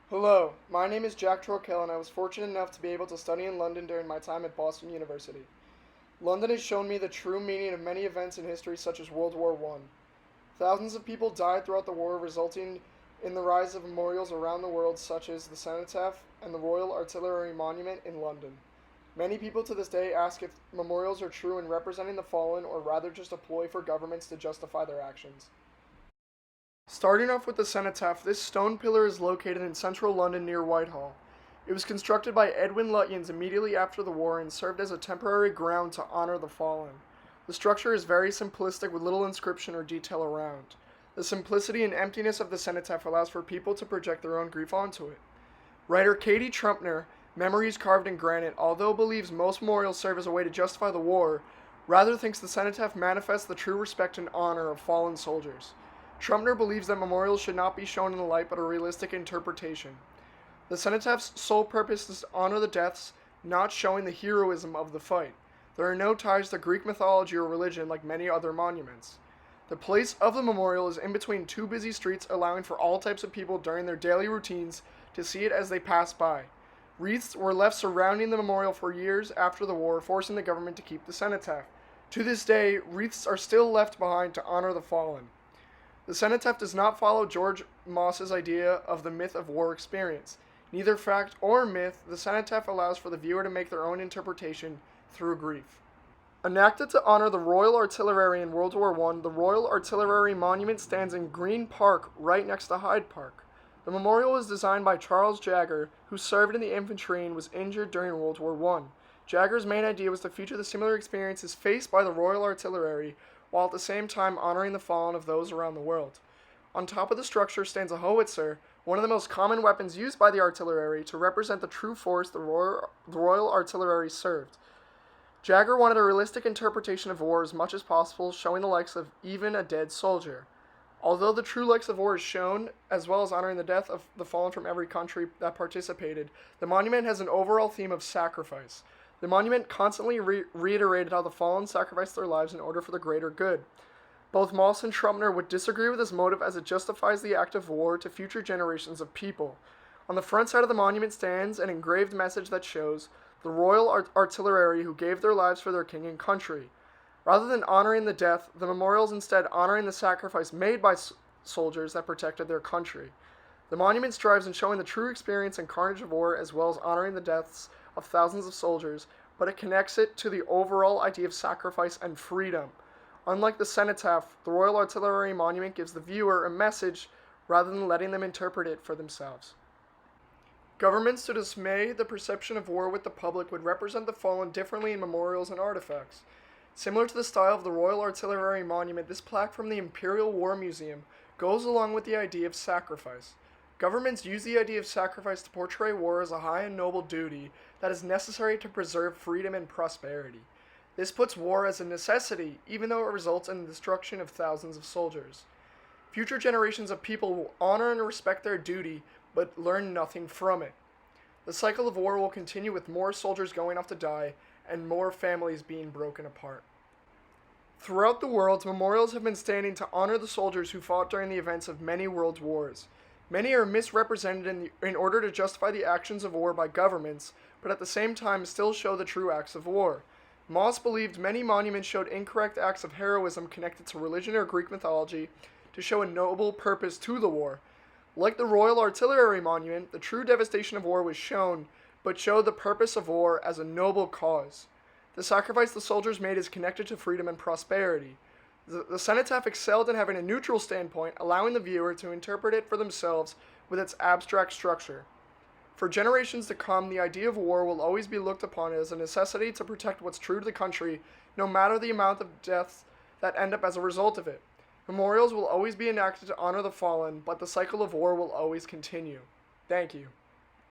Hello, my name is Jack Trokel and I was fortunate enough to be able to study in London during my time at Boston University. London has shown me the true meaning of many events in history such as World War I. Thousands of people died throughout the war, resulting in the rise of memorials around the world such as the Cenotaph and the Royal Artillery Monument in London. Many people to this day ask if memorials are true in representing the fallen or rather just a ploy for governments to justify their actions. Starting off with the cenotaph, this stone pillar is located in central London near Whitehall. It was constructed by Edwin Lutyens immediately after the war and served as a temporary ground to honor the fallen. The structure is very simplistic with little inscription or detail around. The simplicity and emptiness of the cenotaph allows for people to project their own grief onto it. Writer Katie Trumpner, Memories Carved in Granite, although believes most memorials serve as a way to justify the war, rather thinks the cenotaph manifests the true respect and honor of fallen soldiers. Trumpner believes that memorials should not be shown in the light but a realistic interpretation. The cenotaph's sole purpose is to honor the deaths, not showing the heroism of the fight. There are no ties to Greek mythology or religion like many other monuments. The place of the memorial is in between two busy streets, allowing for all types of people during their daily routines to see it as they pass by. Wreaths were left surrounding the memorial for years after the war, forcing the government to keep the cenotaph. To this day, wreaths are still left behind to honor the fallen. The cenotaph does not follow George Moss's idea of the myth of war experience. Neither fact or myth, the cenotaph allows for the viewer to make their own interpretation through grief. Enacted to honor the Royal Artillery in World War I, the Royal Artillery Monument stands in Green Park right next to Hyde Park. The memorial was designed by Charles Jagger, who served in the infantry and was injured during World War I. Jagger's main idea was to feature the similar experiences faced by the Royal Artillery while at the same time honoring the fallen of those around the world. On top of the structure stands a howitzer, one of the most common weapons used by the artillery to represent the true force the Royal Artillery served. Jagger wanted a realistic interpretation of war as much as possible, showing the likes of even a dead soldier. Although the true likes of war is shown, as well as honoring the death of the fallen from every country that participated, the monument has an overall theme of sacrifice. The monument constantly reiterated how the fallen sacrificed their lives in order for the greater good. Both Moss and Trumpner would disagree with this motive as it justifies the act of war to future generations of people. On the front side of the monument stands an engraved message that shows the Royal Artillery who gave their lives for their king and country. Rather than honoring the death, the memorial is instead honoring the sacrifice made by soldiers that protected their country. The monument strives in showing the true experience and carnage of war as well as honoring the deaths of thousands of soldiers, but it connects it to the overall idea of sacrifice and freedom. Unlike the cenotaph, the Royal Artillery Monument gives the viewer a message rather than letting them interpret it for themselves. Governments to dismay the perception of war with the public would represent the fallen differently in memorials and artifacts. Similar to the style of the Royal Artillery Monument, this plaque from the Imperial War Museum goes along with the idea of sacrifice. Governments use the idea of sacrifice to portray war as a high and noble duty that is necessary to preserve freedom and prosperity. This puts war as a necessity, even though it results in the destruction of thousands of soldiers. Future generations of people will honor and respect their duty, but learn nothing from it. The cycle of war will continue with more soldiers going off to die and more families being broken apart. Throughout the world, memorials have been standing to honor the soldiers who fought during the events of many world wars. Many are misrepresented in order to justify the actions of war by governments, but at the same time still show the true acts of war. Moss believed many monuments showed incorrect acts of heroism connected to religion or Greek mythology to show a noble purpose to the war. Like the Royal Artillery Monument, the true devastation of war was shown, but showed the purpose of war as a noble cause. The sacrifice the soldiers made is connected to freedom and prosperity. The cenotaph excelled in having a neutral standpoint, allowing the viewer to interpret it for themselves with its abstract structure. For generations to come, the idea of war will always be looked upon as a necessity to protect what's true to the country, no matter the amount of deaths that end up as a result of it. Memorials will always be enacted to honor the fallen, but the cycle of war will always continue. Thank you.